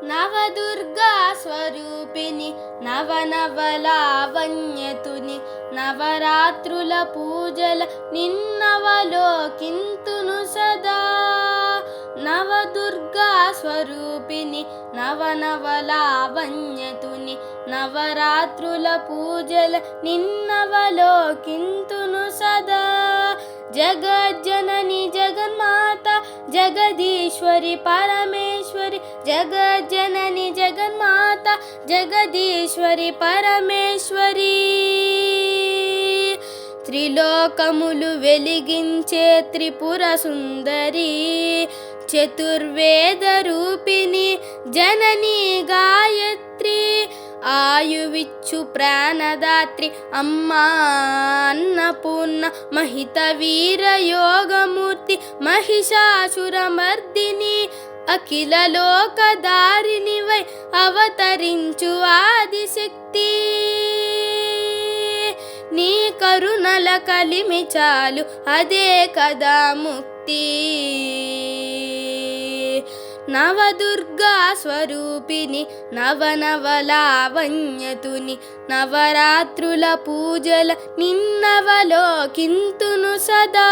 నవదుర్గా స్వరూపిణి నవనవలావణ్యతుని నవరాత్రుల పూజల నిన్నవలోకింతును సదా. నవదుర్గా స్వరూపిణి నవనవలావణ్యతుని నవరాత్రుల పూజల నిన్నవలోకింతును సదా. జగజ్జనని జగన్మాత జగదీశ్వరి పరమేశ్వరి, జగజ్జనని జగన్మాత జగదీశ్వరి పరమేశ్వరి. త్రిలోకములు వెలిగించే త్రిపుర సుందరి, చతుర్వేద రూపిణి జనని గాయత్రి. ఆయువిచ్చు ప్రాణదాత్రి అమ్మా అన్నపూర్ణ, మహిత వీర యోగమూర్తి మహిషాసురమర్దిని. అఖిల లోకదారినివై అవతరించు ఆదిశక్తి, నీ కరుణల కలిమి చాలు అదే కదా ముక్తి. నవదుర్గా స్వరూపిణి నవనవలావణ్యతుని నవరాత్రుల పూజల నిన్నవలోకింతును సదా.